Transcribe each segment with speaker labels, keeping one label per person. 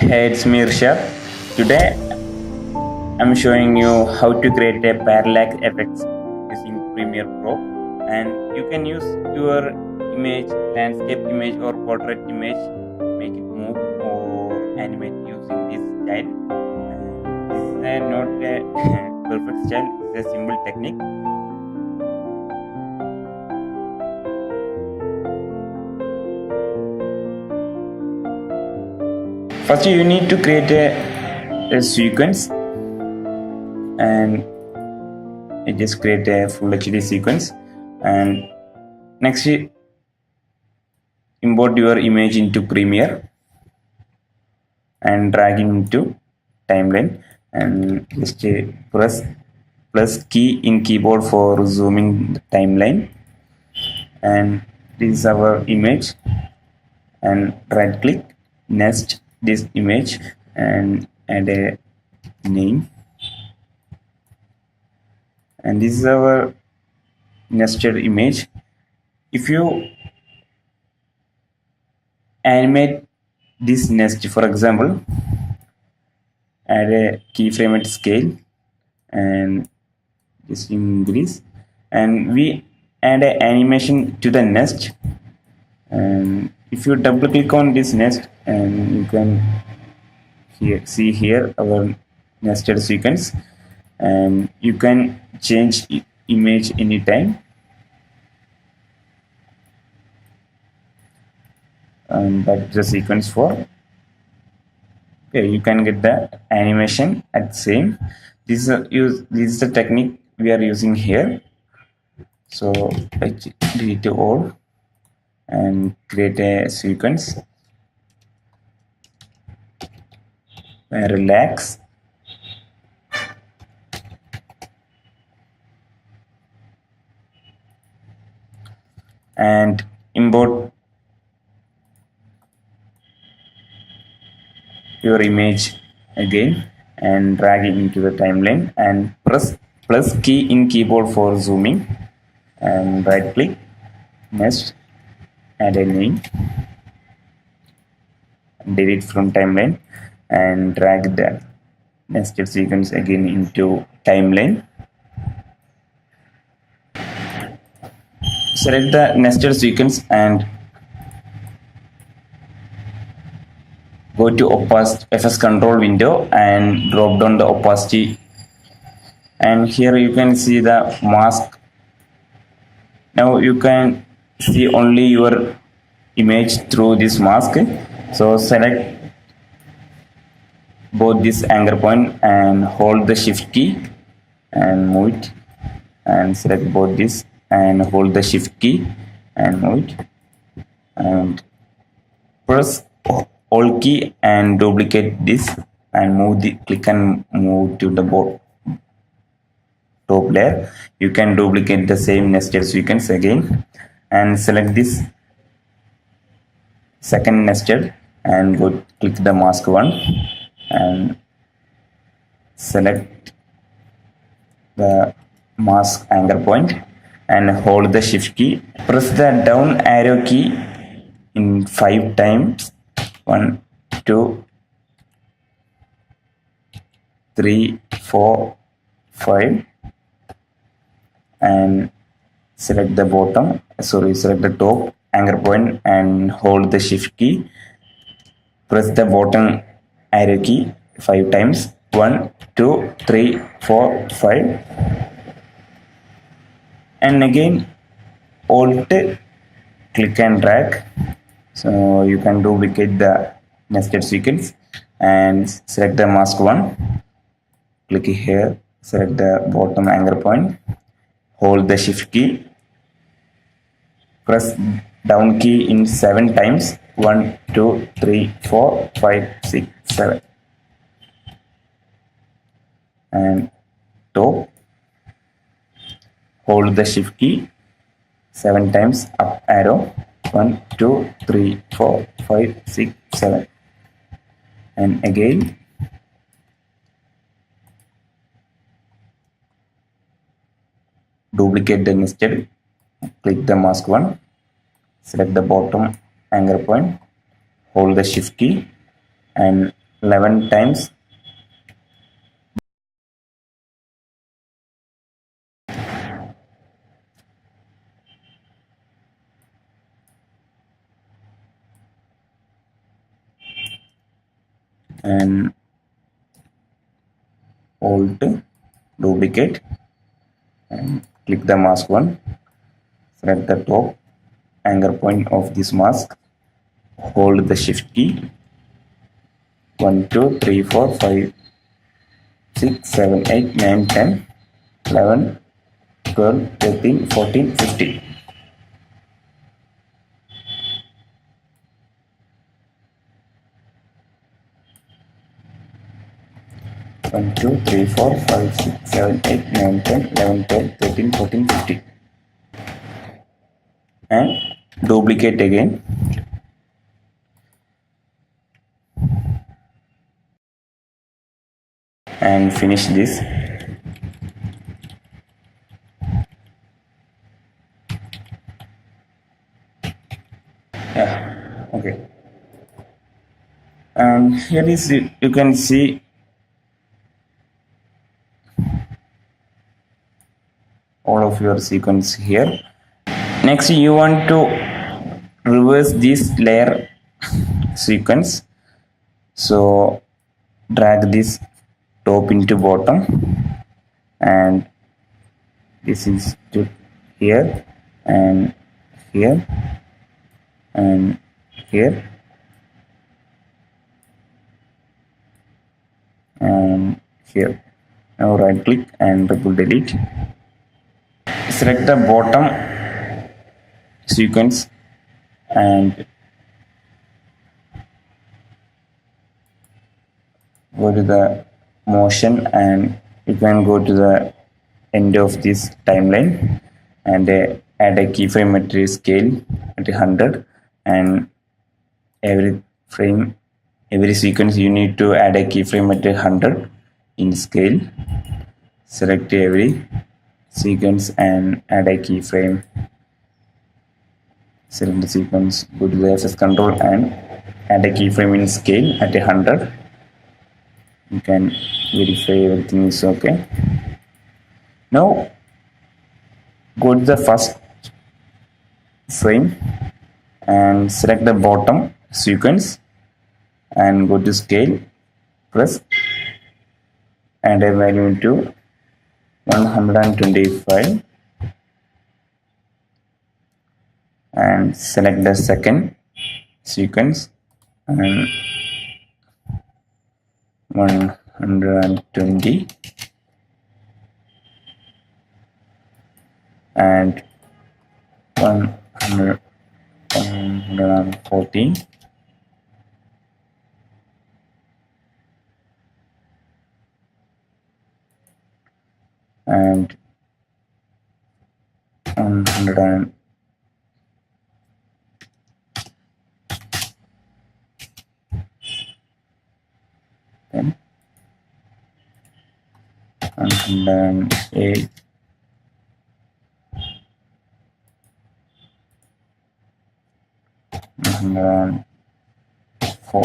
Speaker 1: Hey, it's me Rishabh. Today I'm showing you how to create a parallax effects using Premiere Pro, and you can use your image, landscape image or portrait image, make it move or animate using this style. And this is not a perfect style, it's a simple technique. First you need to create a sequence, and you just create a full HD sequence, and next you import your image into Premiere and drag it into timeline, and just press plus key in keyboard for zooming the timeline, and this is our image, and right click, nest this image and add a name, and this is our nested image. If you animate this nest, for example, add a keyframe at scale and just increase, and we add an animation to the nest, and if you double click on this nest, and you can see here our nested sequence, and you can change image anytime, and that's the sequence for. Okay, you can get the animation at same. This is the technique we are using here. So I delete all and create a sequence. Relax, and import your image again and drag it into the timeline, and press plus key in keyboard for zooming, and right click, nest, add a name, delete from timeline, and drag the nested sequence again into timeline. Select the nested sequence and go to opacity FS control window and drop down the opacity, and here you can see the mask. Now you can see only your image through this mask, so select both this anchor point and hold the shift key and move it, and select both this and hold the shift key and move it, and press alt key and duplicate this and move the click and move to the top layer. You can duplicate the same nested sequence again and select this second nested and go click the mask one and select the mask anchor point and hold the shift key. Press the down arrow key in 5 times. 1, 2, 3, 4, 5, and select the top anchor point and hold the shift key. Press the bottom arrow key 5 times. 1, 2, 3, 4, 5, and again alt click and drag, so you can duplicate the nested sequence and select the mask one, click here, select the bottom anchor point, hold the shift key, press down key in 7 times. 1, 2, 3, 4, 5, 6, 7, and top, hold the shift key 7 times, up arrow, 1, 2, 3, 4, 5, 6, 7, and again duplicate the nested, click the mask one, select the bottom anchor point, hold the shift key and 11 times. And Alt duplicate and click the mask one. Select the top anchor point of this mask. Hold the shift key. 1 2 3 4 5 6 7 8 9 10 11 12 13 14 15. 1 2 3 4 5 6 7 8 9 10 11 12 13 14 15. And duplicate again. And finish this. Yeah, okay. And here is you can see all of your sequence here. Next you want to reverse this layer sequence, so drag this top into bottom, and this is to here and here and here and here. Now right click and double delete. Select the bottom sequence and go to the motion, and you can go to the end of this timeline and add a keyframe at scale at 100, and every frame, every sequence you need to add a keyframe at 100 in scale. Select every sequence and add a keyframe. Select the sequence, go to the access control and add a keyframe in scale at 100. You can verify everything is okay. Now go to the first frame and select the bottom sequence and go to scale, press add a value into 125 and select the second sequence and 120 and 114 and 100 and 108 104.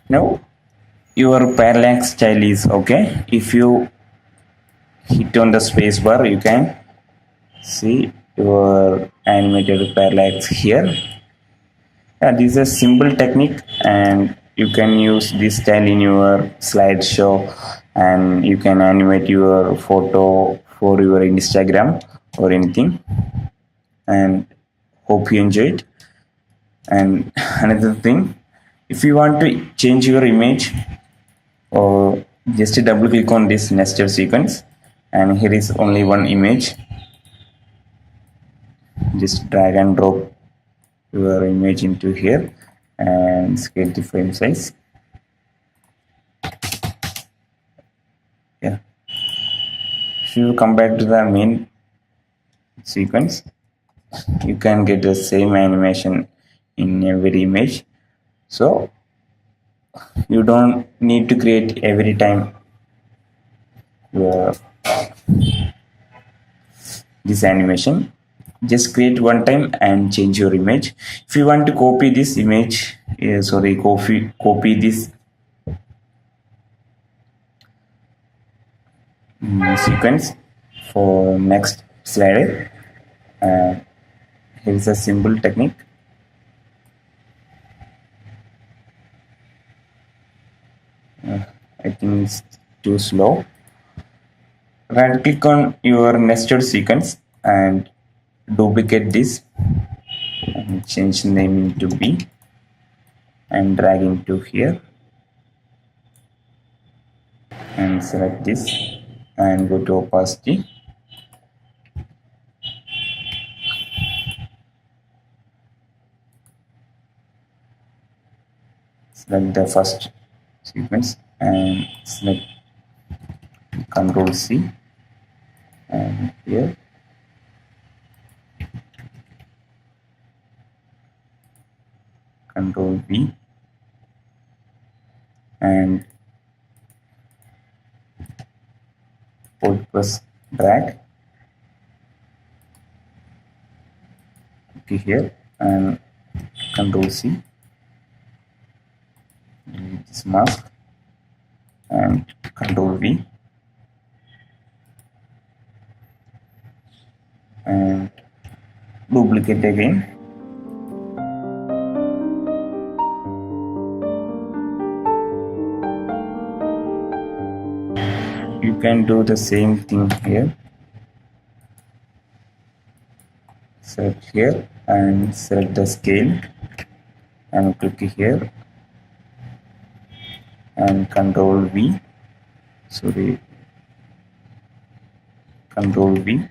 Speaker 1: Now your parallax style is okay. If you hit on the space bar, you can see your animated parallax here. This is a simple technique, and you can use this style in your slideshow, and you can animate your photo for your Instagram or anything. And hope you enjoy it. And another thing, if you want to change your image, or just double click on this nested sequence, and here is only one image. Just drag and drop your image into here and scale the frame size. Yeah, if you come back to the main sequence, you can get the same animation in every image, so you don't need to create every time this animation. just create one time and change your image. If you want to copy this image, copy this sequence for next slider. Here is a simple technique. I think it's too slow. Right click on your nested sequence and duplicate this and change the name into B and drag into here and select this and go to opacity. Select the first sequence and select Ctrl C and here Ctrl V and hold plus drag. Okay, here and Ctrl C, delete this mask and Ctrl V and duplicate again. You can do the same thing here. Select here and select the scale and click here and Ctrl V. Ctrl V.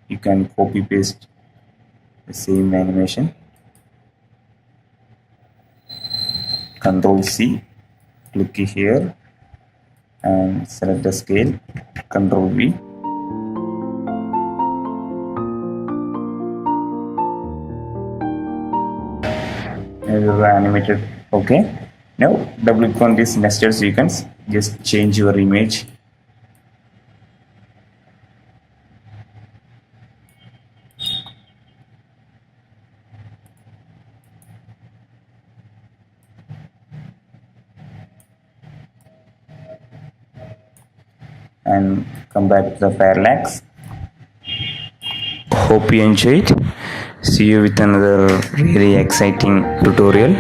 Speaker 1: You can copy paste the same animation. Ctrl C, click here and select the scale, Ctrl V. Animated. Okay, now double click on this nested sequence, just change your image. And come back to the parallax. Hope you enjoyed. See you with another really exciting tutorial.